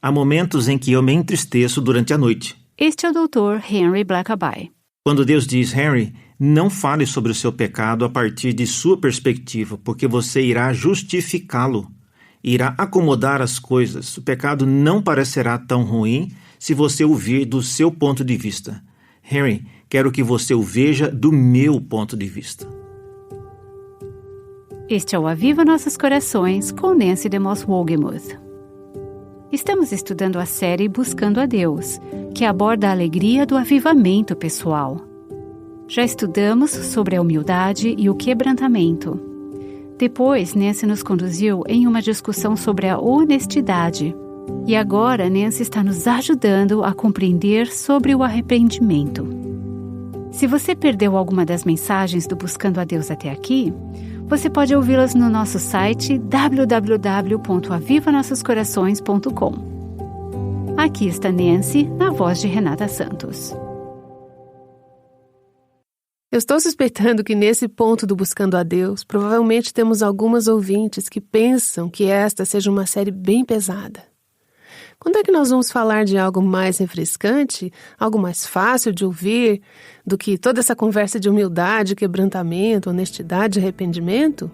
Há momentos em que eu me entristeço durante a noite. Este é o Dr. Henry Blackaby. Quando Deus diz, Henry, não fale sobre o seu pecado a partir de sua perspectiva, porque você irá justificá-lo. Irá acomodar as coisas. O pecado não parecerá tão ruim se você o vir do seu ponto de vista. Henry, quero que você o veja do meu ponto de vista. Este é o Aviva Nossos Corações com Nancy DeMoss Wolgemuth. Estamos estudando a série Buscando a Deus, que aborda a alegria do avivamento pessoal. Já estudamos sobre a humildade e o quebrantamento. Depois, Nancy nos conduziu em uma discussão sobre a honestidade. E agora, Nancy está nos ajudando a compreender sobre o arrependimento. Se você perdeu alguma das mensagens do Buscando a Deus até aqui, você pode ouvi-las no nosso site www.avivanossoscorações.com. Aqui está Nancy, na voz de Renata Santos. Eu estou suspeitando que nesse ponto do Buscando a Deus, provavelmente temos algumas ouvintes que pensam que esta seja uma série bem pesada. Quando é que nós vamos falar de algo mais refrescante, algo mais fácil de ouvir, do que toda essa conversa de humildade, quebrantamento, honestidade e arrependimento?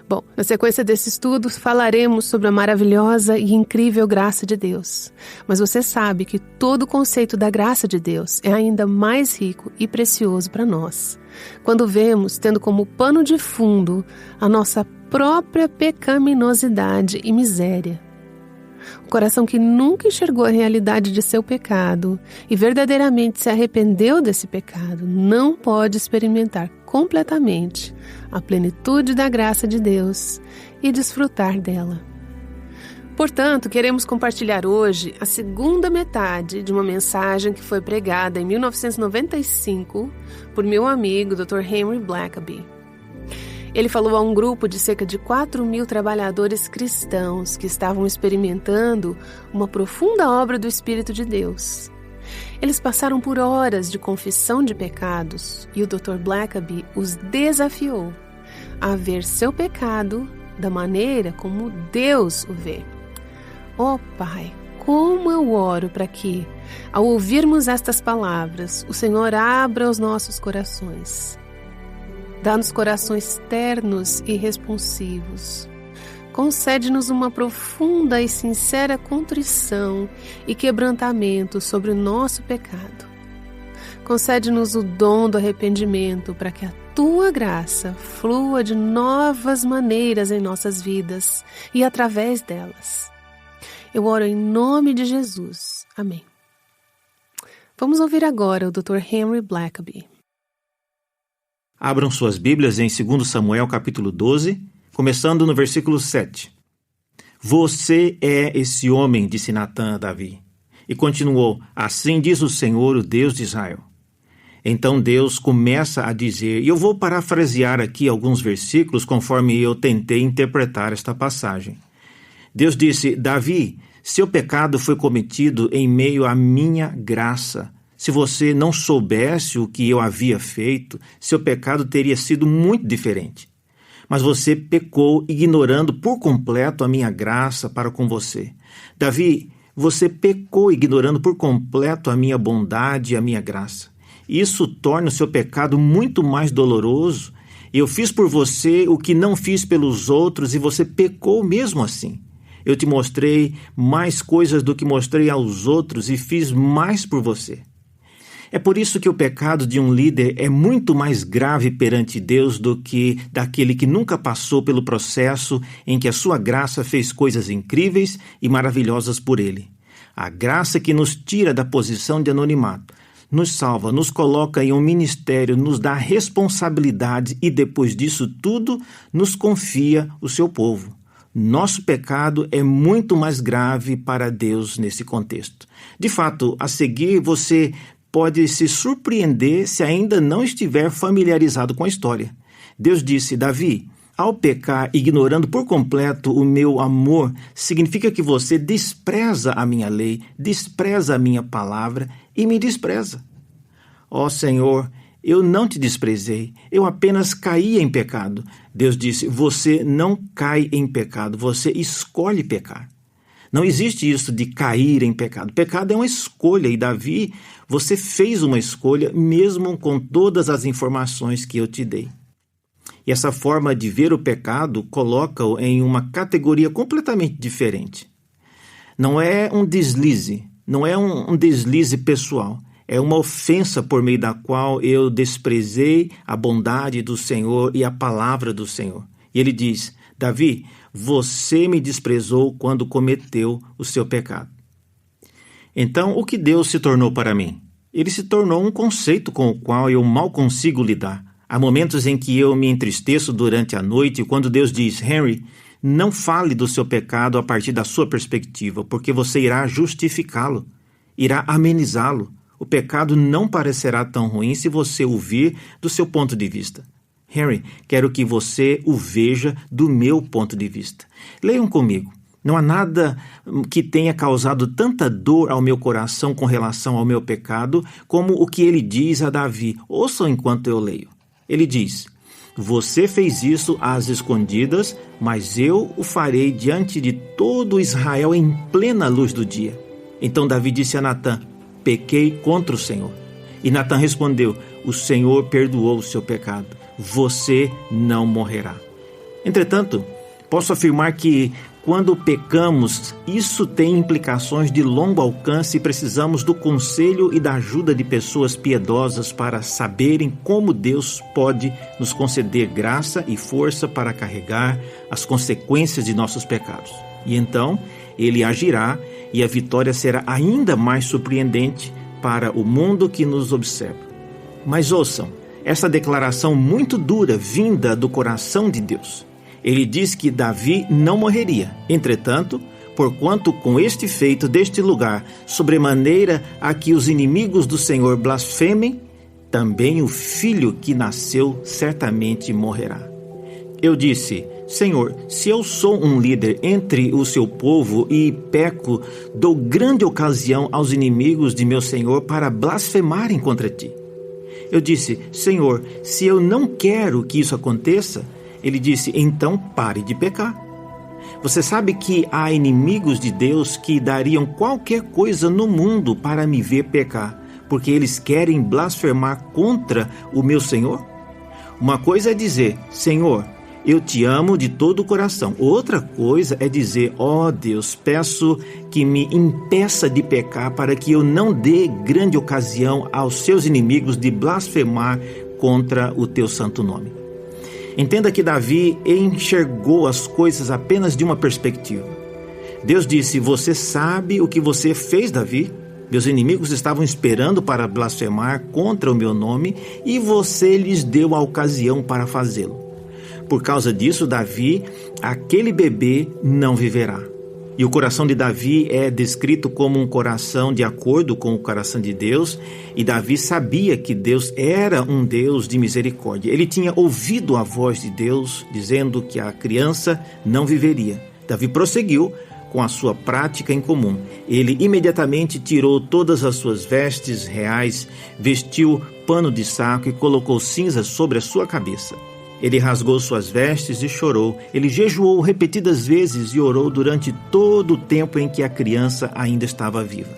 Bom, na sequência desse estudo, falaremos sobre a maravilhosa e incrível graça de Deus. Mas você sabe que todo o conceito da graça de Deus é ainda mais rico e precioso para nós, quando vemos tendo como pano de fundo a nossa própria pecaminosidade e miséria. O coração que nunca enxergou a realidade de seu pecado e verdadeiramente se arrependeu desse pecado não pode experimentar completamente a plenitude da graça de Deus e desfrutar dela. Portanto, queremos compartilhar hoje a segunda metade de uma mensagem que foi pregada em 1995 por meu amigo Dr. Henry Blackaby. Ele falou a um grupo de cerca de 4.000 trabalhadores cristãos que estavam experimentando uma profunda obra do Espírito de Deus. Eles passaram por horas de confissão de pecados e o Dr. Blackaby os desafiou a ver seu pecado da maneira como Deus o vê. Oh Pai, como eu oro para que, ao ouvirmos estas palavras, o Senhor abra os nossos corações. Dá-nos corações ternos e responsivos. Concede-nos uma profunda e sincera contrição e quebrantamento sobre o nosso pecado. Concede-nos o dom do arrependimento para que a Tua graça flua de novas maneiras em nossas vidas e através delas. Eu oro em nome de Jesus. Amém. Vamos ouvir agora o Dr. Henry Blackaby. Abram suas Bíblias em 2 Samuel capítulo 12, começando no versículo 7. Você é esse homem, disse Natã a Davi. E continuou, assim diz o Senhor, o Deus de Israel. Então Deus começa a dizer, e eu vou parafrasear aqui alguns versículos conforme eu tentei interpretar esta passagem. Deus disse, Davi, seu pecado foi cometido em meio à minha graça. Se você não soubesse o que eu havia feito, seu pecado teria sido muito diferente. Mas você pecou ignorando por completo a minha graça para com você. Davi, você pecou ignorando por completo a minha bondade e a minha graça. Isso torna o seu pecado muito mais doloroso. Eu fiz por você o que não fiz pelos outros e você pecou mesmo assim. Eu te mostrei mais coisas do que mostrei aos outros e fiz mais por você. É por isso que o pecado de um líder é muito mais grave perante Deus do que daquele que nunca passou pelo processo em que a sua graça fez coisas incríveis e maravilhosas por ele. A graça que nos tira da posição de anonimato, nos salva, nos coloca em um ministério, nos dá responsabilidade e depois disso tudo nos confia o seu povo. Nosso pecado é muito mais grave para Deus nesse contexto. De fato, a seguir você pode se surpreender se ainda não estiver familiarizado com a história. Deus disse, Davi, ao pecar ignorando por completo o meu amor, significa que você despreza a minha lei, despreza a minha palavra e me despreza. Ó Senhor, eu não te desprezei, eu apenas caí em pecado. Deus disse, você não cai em pecado, você escolhe pecar. Não existe isso de cair em pecado. Pecado é uma escolha e, Davi, você fez uma escolha mesmo com todas as informações que eu te dei. E essa forma de ver o pecado coloca-o em uma categoria completamente diferente. Não é um deslize, não é um deslize pessoal. É uma ofensa por meio da qual eu desprezei a bondade do Senhor e a palavra do Senhor. E ele diz, Davi, você me desprezou quando cometeu o seu pecado. Então, o que Deus se tornou para mim? Ele se tornou um conceito com o qual eu mal consigo lidar. Há momentos em que eu me entristeço durante a noite, quando Deus diz, Henry, não fale do seu pecado a partir da sua perspectiva, porque você irá justificá-lo, irá amenizá-lo. O pecado não parecerá tão ruim se você o vir do seu ponto de vista. Henry, quero que você o veja do meu ponto de vista. Leiam comigo. Não há nada que tenha causado tanta dor ao meu coração com relação ao meu pecado como o que ele diz a Davi. Ouçam enquanto eu leio. Ele diz, você fez isso às escondidas, mas eu o farei diante de todo Israel em plena luz do dia. Então Davi disse a Natã, pequei contra o Senhor. E Natã respondeu, o Senhor perdoou o seu pecado. Você não morrerá. Entretanto, posso afirmar que quando pecamos, isso tem implicações de longo alcance e precisamos do conselho e da ajuda de pessoas piedosas para saberem como Deus pode nos conceder graça e força para carregar as consequências de nossos pecados. E então, Ele agirá e a vitória será ainda mais surpreendente para o mundo que nos observa. Mas ouçam, essa declaração muito dura vinda do coração de Deus. Ele diz que Davi não morreria. Entretanto, porquanto com este feito deste lugar, sobremaneira a que os inimigos do Senhor blasfemem, também o filho que nasceu certamente morrerá. Eu disse, Senhor, se eu sou um líder entre o seu povo e peco, dou grande ocasião aos inimigos de meu Senhor para blasfemarem contra ti. Eu disse, Senhor, se eu não quero que isso aconteça, ele disse, então pare de pecar. Você sabe que há inimigos de Deus que dariam qualquer coisa no mundo para me ver pecar, porque eles querem blasfemar contra o meu Senhor? Uma coisa é dizer, Senhor, eu te amo de todo o coração. Outra coisa é dizer, ó Deus, peço que me impeça de pecar para que eu não dê grande ocasião aos seus inimigos de blasfemar contra o teu santo nome. Entenda que Davi enxergou as coisas apenas de uma perspectiva. Deus disse, você sabe o que você fez, Davi? Meus inimigos estavam esperando para blasfemar contra o meu nome e você lhes deu a ocasião para fazê-lo. Por causa disso, Davi, aquele bebê não viverá. E o coração de Davi é descrito como um coração de acordo com o coração de Deus, e Davi sabia que Deus era um Deus de misericórdia. Ele tinha ouvido a voz de Deus dizendo que a criança não viveria. Davi prosseguiu com a sua prática em comum. Ele imediatamente tirou todas as suas vestes reais, vestiu pano de saco e colocou cinzas sobre a sua cabeça. Ele rasgou suas vestes e chorou. Ele jejuou repetidas vezes e orou durante todo o tempo em que a criança ainda estava viva.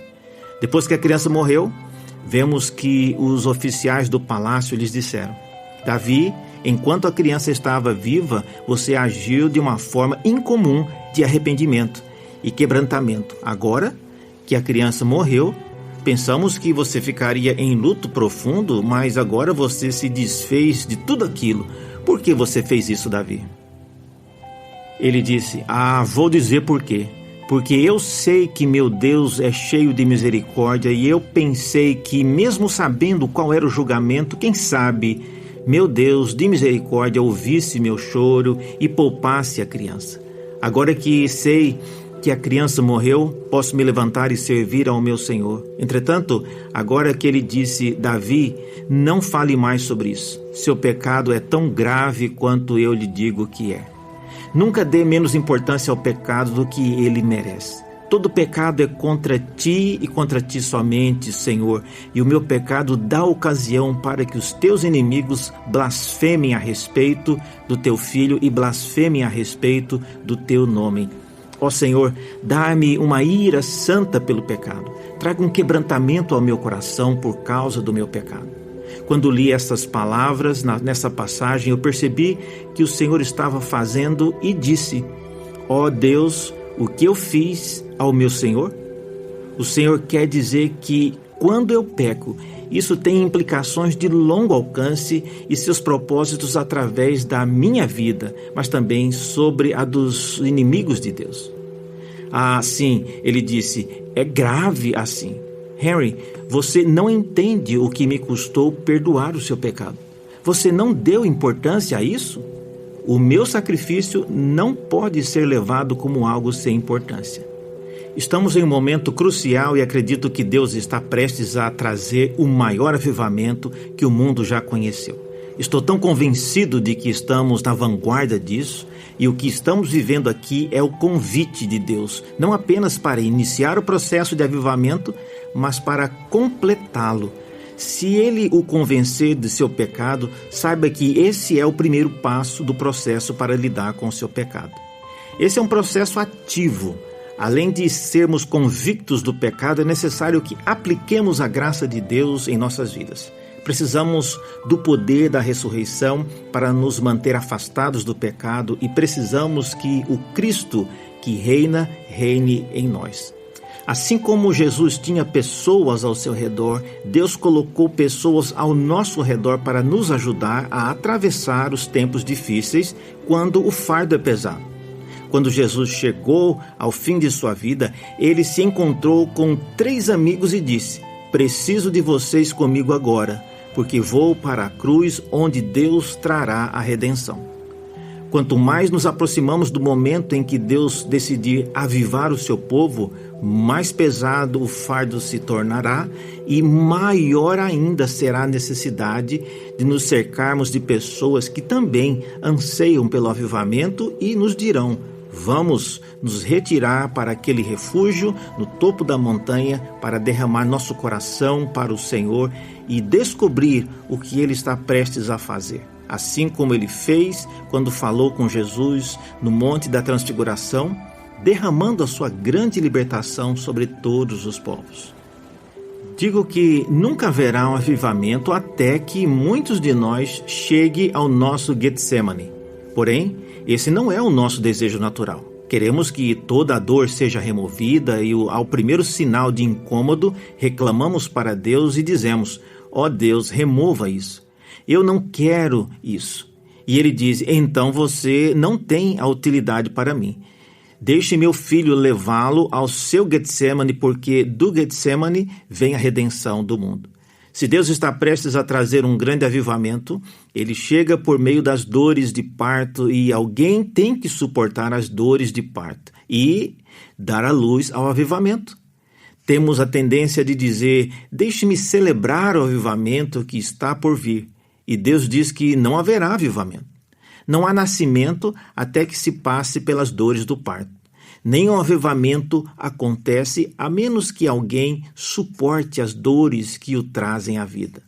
Depois que a criança morreu, vemos que os oficiais do palácio lhes disseram, Davi, enquanto a criança estava viva, você agiu de uma forma incomum de arrependimento e quebrantamento. Agora que a criança morreu, pensamos que você ficaria em luto profundo, mas agora você se desfez de tudo aquilo. Por que você fez isso, Davi? Ele disse, vou dizer por quê. Porque eu sei que meu Deus é cheio de misericórdia e eu pensei que, mesmo sabendo qual era o julgamento, quem sabe, meu Deus de misericórdia ouvisse meu choro e poupasse a criança. Agora que sei que a criança morreu, posso me levantar e servir ao meu Senhor. Entretanto, agora que ele disse, Davi, não fale mais sobre isso. Seu pecado é tão grave quanto eu lhe digo que é. Nunca dê menos importância ao pecado do que ele merece. Todo pecado é contra ti e contra ti somente, Senhor, e o meu pecado dá ocasião para que os teus inimigos blasfemem a respeito do teu filho e blasfemem a respeito do teu nome. Ó Senhor, dá-me uma ira santa pelo pecado. Traga um quebrantamento ao meu coração por causa do meu pecado. Quando li estas palavras nessa passagem, eu percebi que o Senhor estava fazendo e disse: ó Deus, o que eu fiz ao meu Senhor? O Senhor quer dizer que quando eu peco, isso tem implicações de longo alcance e seus propósitos através da minha vida, mas também sobre a dos inimigos de Deus. Ah, sim, ele disse, é grave assim. Henry, você não entende o que me custou perdoar o seu pecado. Você não deu importância a isso? O meu sacrifício não pode ser levado como algo sem importância. Estamos em um momento crucial e acredito que Deus está prestes a trazer o maior avivamento que o mundo já conheceu. Estou tão convencido de que estamos na vanguarda disso e o que estamos vivendo aqui é o convite de Deus, não apenas para iniciar o processo de avivamento, mas para completá-lo. Se Ele o convencer de seu pecado, saiba que esse é o primeiro passo do processo para lidar com o seu pecado. Esse é um processo ativo. Além de sermos convictos do pecado, é necessário que apliquemos a graça de Deus em nossas vidas. Precisamos do poder da ressurreição para nos manter afastados do pecado e precisamos que o Cristo que reina, reine em nós. Assim como Jesus tinha pessoas ao seu redor, Deus colocou pessoas ao nosso redor para nos ajudar a atravessar os tempos difíceis quando o fardo é pesado. Quando Jesus chegou ao fim de sua vida, ele se encontrou com 3 amigos e disse: preciso de vocês comigo agora, porque vou para a cruz onde Deus trará a redenção. Quanto mais nos aproximamos do momento em que Deus decidir avivar o seu povo, mais pesado o fardo se tornará e maior ainda será a necessidade de nos cercarmos de pessoas que também anseiam pelo avivamento e nos dirão: vamos nos retirar para aquele refúgio no topo da montanha para derramar nosso coração para o Senhor e descobrir o que Ele está prestes a fazer. Assim como Ele fez quando falou com Jesus no Monte da Transfiguração, derramando a sua grande libertação sobre todos os povos. Digo que nunca haverá um avivamento até que muitos de nós cheguem ao nosso Getsemane. Porém, esse não é o nosso desejo natural. Queremos que toda a dor seja removida e ao primeiro sinal de incômodo, reclamamos para Deus e dizemos: ó Deus, remova isso. Eu não quero isso. E Ele diz: então você não tem a utilidade para mim. Deixe meu filho levá-lo ao seu Getsemane, porque do Getsemane vem a redenção do mundo. Se Deus está prestes a trazer um grande avivamento, Ele chega por meio das dores de parto e alguém tem que suportar as dores de parto e dar a luz ao avivamento. Temos a tendência de dizer: deixe-me celebrar o avivamento que está por vir. E Deus diz que não haverá avivamento. Não há nascimento até que se passe pelas dores do parto. Nenhum avivamento acontece a menos que alguém suporte as dores que o trazem à vida.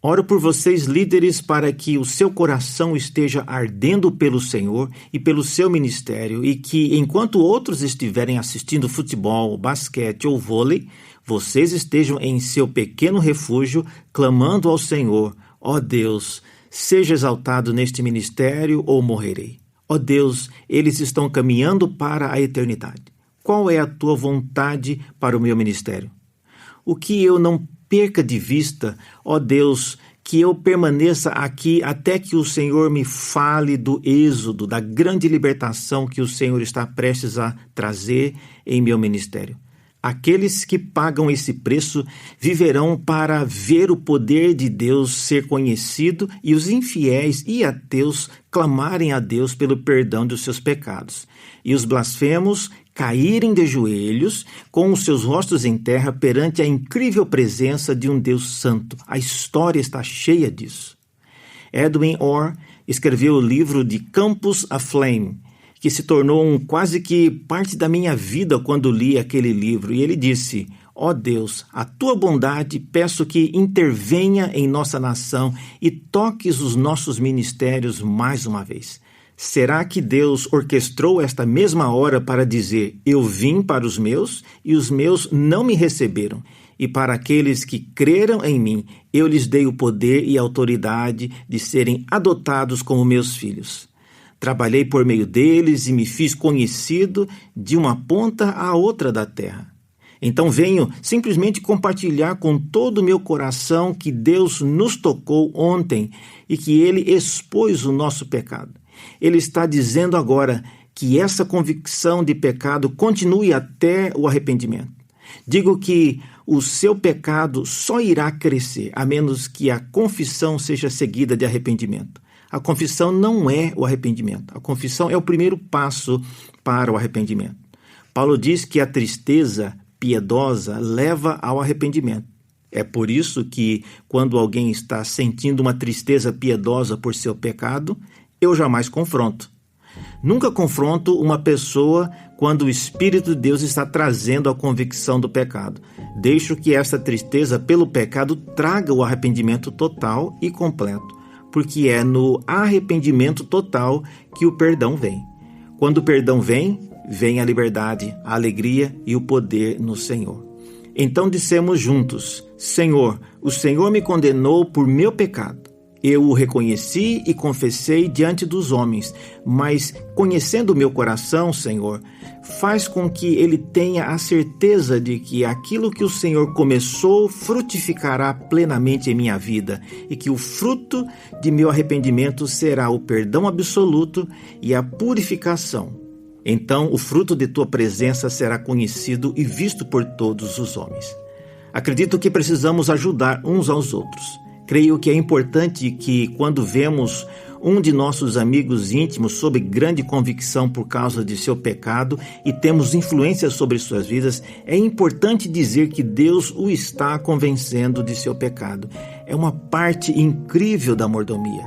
Oro por vocês, líderes, para que o seu coração esteja ardendo pelo Senhor e pelo seu ministério e que, enquanto outros estiverem assistindo futebol, basquete ou vôlei, vocês estejam em seu pequeno refúgio clamando ao Senhor: ó Deus, seja exaltado neste ministério ou morrerei. Ó Deus, eles estão caminhando para a eternidade. Qual é a tua vontade para o meu ministério? O que eu não perca de vista, ó Deus, que eu permaneça aqui até que o Senhor me fale do êxodo, da grande libertação que o Senhor está prestes a trazer em meu ministério. Aqueles que pagam esse preço viverão para ver o poder de Deus ser conhecido e os infiéis e ateus clamarem a Deus pelo perdão dos seus pecados. E os blasfemos caírem de joelhos com os seus rostos em terra perante a incrível presença de um Deus santo. A história está cheia disso. Edwin Orr escreveu o livro de Campus Aflame, que se tornou quase que parte da minha vida quando li aquele livro. E ele disse: ó Deus, a tua bondade peço que intervenha em nossa nação e toques os nossos ministérios mais uma vez. Será que Deus orquestrou esta mesma hora para dizer: eu vim para os meus e os meus não me receberam, e para aqueles que creram em mim, eu lhes dei o poder e a autoridade de serem adotados como meus filhos. Trabalhei por meio deles e me fiz conhecido de uma ponta à outra da terra. Então venho simplesmente compartilhar com todo o meu coração que Deus nos tocou ontem e que Ele expôs o nosso pecado. Ele está dizendo agora que essa convicção de pecado continue até o arrependimento. Digo que o seu pecado só irá crescer, a menos que a confissão seja seguida de arrependimento. A confissão não é o arrependimento. A confissão é o primeiro passo para o arrependimento. Paulo diz que a tristeza piedosa leva ao arrependimento. É por isso que, quando alguém está sentindo uma tristeza piedosa por seu pecado, eu jamais confronto. Nunca confronto uma pessoa quando o Espírito de Deus está trazendo a convicção do pecado. Deixo que essa tristeza pelo pecado traga o arrependimento total e completo, porque é no arrependimento total que o perdão vem. Quando o perdão vem, vem a liberdade, a alegria e o poder no Senhor. Então dissemos juntos: Senhor, o Senhor me condenou por meu pecado. Eu o reconheci e confessei diante dos homens, mas conhecendo o meu coração, Senhor, faz com que ele tenha a certeza de que aquilo que o Senhor começou frutificará plenamente em minha vida e que o fruto de meu arrependimento será o perdão absoluto e a purificação. Então o fruto de tua presença será conhecido e visto por todos os homens. Acredito que precisamos ajudar uns aos outros. Creio que é importante que, quando vemos um de nossos amigos íntimos sob grande convicção por causa de seu pecado e temos influência sobre suas vidas, é importante dizer que Deus o está convencendo de seu pecado. É uma parte incrível da mordomia.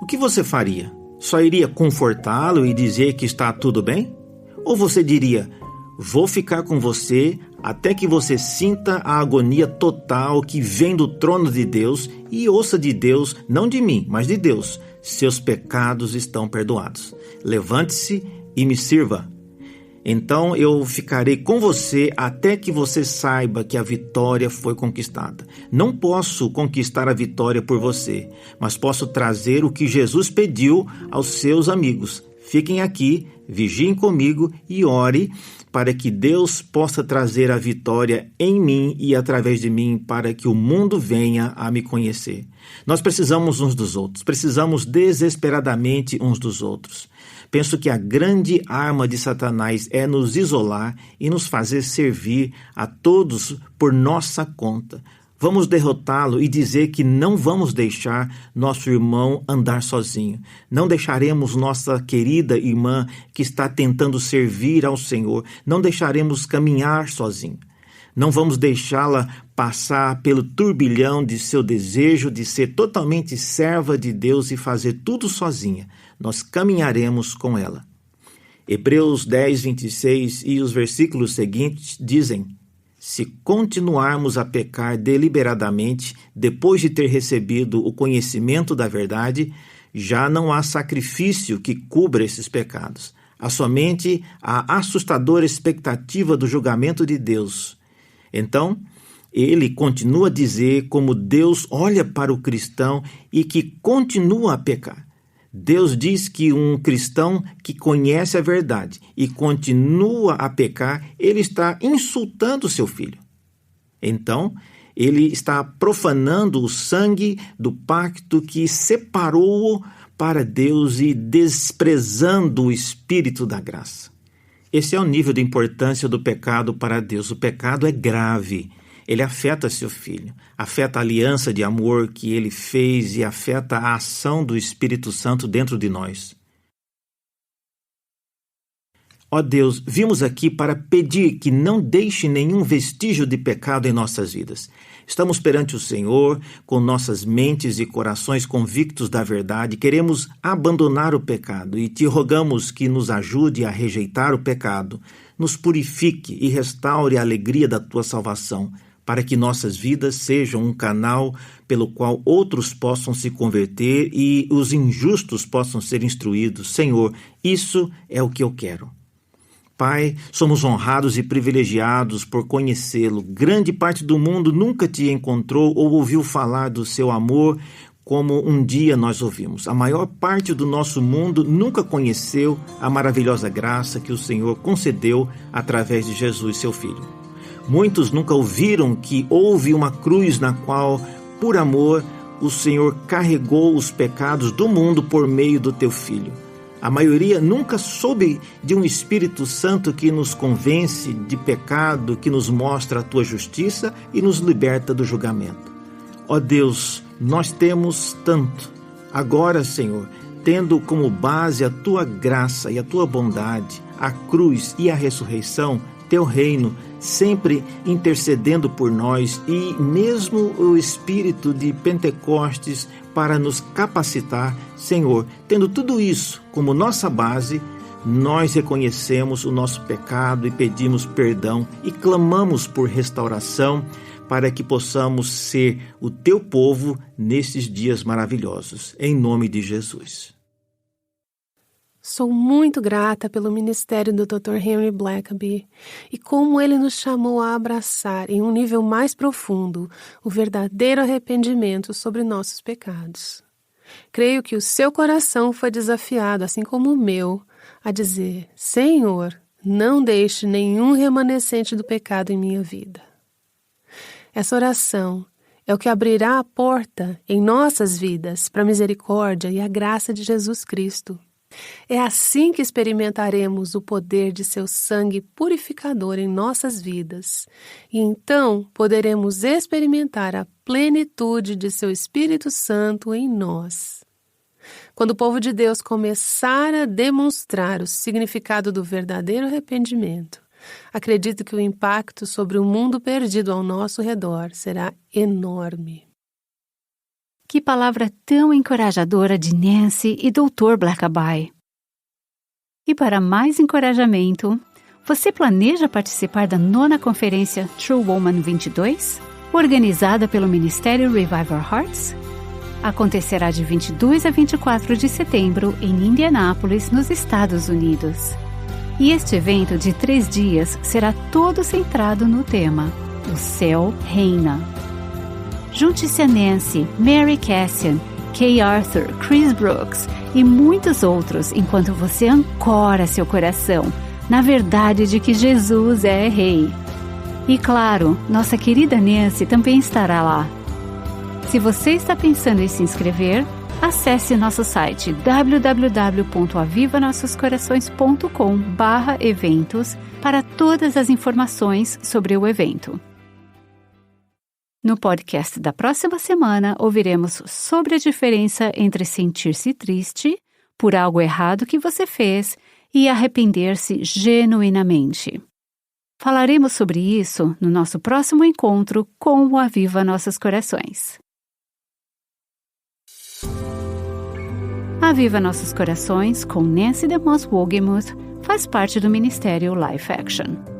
O que você faria? Só iria confortá-lo e dizer que está tudo bem? Ou você diria: vou ficar com você até que você sinta a agonia total que vem do trono de Deus e ouça de Deus, não de mim, mas de Deus: seus pecados estão perdoados. Levante-se e me sirva. Então eu ficarei com você até que você saiba que a vitória foi conquistada. Não posso conquistar a vitória por você, mas posso trazer o que Jesus pediu aos seus amigos. Fiquem aqui, vigiem comigo e ore para que Deus possa trazer a vitória em mim e através de mim, para que o mundo venha a me conhecer. Nós precisamos uns dos outros, precisamos desesperadamente uns dos outros. Penso que a grande arma de Satanás é nos isolar e nos fazer servir a todos por nossa conta. Vamos derrotá-lo e dizer que não vamos deixar nosso irmão andar sozinho. Não deixaremos nossa querida irmã que está tentando servir ao Senhor. Não deixaremos caminhar sozinho. Não vamos deixá-la passar pelo turbilhão de seu desejo de ser totalmente serva de Deus e fazer tudo sozinha. Nós caminharemos com ela. Hebreus 10, 26 e os versículos seguintes dizem: se continuarmos a pecar deliberadamente, depois de ter recebido o conhecimento da verdade, já não há sacrifício que cubra esses pecados. Há somente a assustadora expectativa do julgamento de Deus. Então, ele continua a dizer como Deus olha para o cristão e que continua a pecar. Deus diz que um cristão que conhece a verdade e continua a pecar, ele está insultando seu filho. Então, ele está profanando o sangue do pacto que separou-o para Deus e desprezando o Espírito da graça. Esse é o nível de importância do pecado para Deus. O pecado é grave. Ele afeta seu filho, afeta a aliança de amor que ele fez e afeta a ação do Espírito Santo dentro de nós. Ó Deus, vimos aqui para pedir que não deixe nenhum vestígio de pecado em nossas vidas. Estamos perante o Senhor, com nossas mentes e corações convictos da verdade, queremos abandonar o pecado e te rogamos que nos ajude a rejeitar o pecado, nos purifique e restaure a alegria da tua salvação. para que nossas vidas sejam um canal pelo qual outros possam se converter e os injustos possam ser instruídos. Senhor, isso é o que eu quero. Pai, somos honrados e privilegiados por conhecê-lo. Grande parte do mundo nunca te encontrou ou ouviu falar do seu amor como um dia nós ouvimos. A maior parte do nosso mundo nunca conheceu a maravilhosa graça que o Senhor concedeu através de Jesus, seu Filho. Muitos nunca ouviram que houve uma cruz na qual, por amor, o Senhor carregou os pecados do mundo por meio do teu Filho. A maioria nunca soube de um Espírito Santo que nos convence de pecado, que nos mostra a tua justiça e nos liberta do julgamento. Ó Deus, nós temos tanto. Agora, Senhor, tendo como base a tua graça e a tua bondade, a cruz e a ressurreição, teu reino, sempre intercedendo por nós e mesmo o Espírito de Pentecostes para nos capacitar, Senhor, tendo tudo isso como nossa base, nós reconhecemos o nosso pecado e pedimos perdão e clamamos por restauração para que possamos ser o teu povo nesses dias maravilhosos. Em nome de Jesus. Sou muito grata pelo ministério do Dr. Henry Blackaby e como ele nos chamou a abraçar, em um nível mais profundo, o verdadeiro arrependimento sobre nossos pecados. Creio que o seu coração foi desafiado, assim como o meu, a dizer: Senhor, não deixe nenhum remanescente do pecado em minha vida. Essa oração é o que abrirá a porta em nossas vidas para a misericórdia e a graça de Jesus Cristo. É assim que experimentaremos o poder de seu sangue purificador em nossas vidas, e então poderemos experimentar a plenitude de seu Espírito Santo em nós. Quando o povo de Deus começar a demonstrar o significado do verdadeiro arrependimento, acredito que o impacto sobre o mundo perdido ao nosso redor será enorme. Que palavra tão encorajadora de Nancy e Dr. Blackaby. E para mais encorajamento, você planeja participar da 9ª Conferência True Woman 22, organizada pelo Ministério Revival Hearts? Acontecerá de 22 a 24 de setembro em Indianápolis, nos Estados Unidos. E este evento de 3 dias será todo centrado no tema O Céu Reina. Junte-se a Nancy, Mary Cassian, Kay Arthur, Chris Brooks e muitos outros enquanto você ancora seu coração na verdade de que Jesus é Rei. E claro, nossa querida Nancy também estará lá. Se você está pensando em se inscrever, acesse nosso site www.avivanossoscorações.com/eventos para todas as informações sobre o evento. No podcast da próxima semana, ouviremos sobre a diferença entre sentir-se triste por algo errado que você fez e arrepender-se genuinamente. Falaremos sobre isso no nosso próximo encontro com o Aviva Nossos Corações. Aviva Nossos Corações, com Nancy DeMoss Wogemuth, faz parte do Ministério Life Action.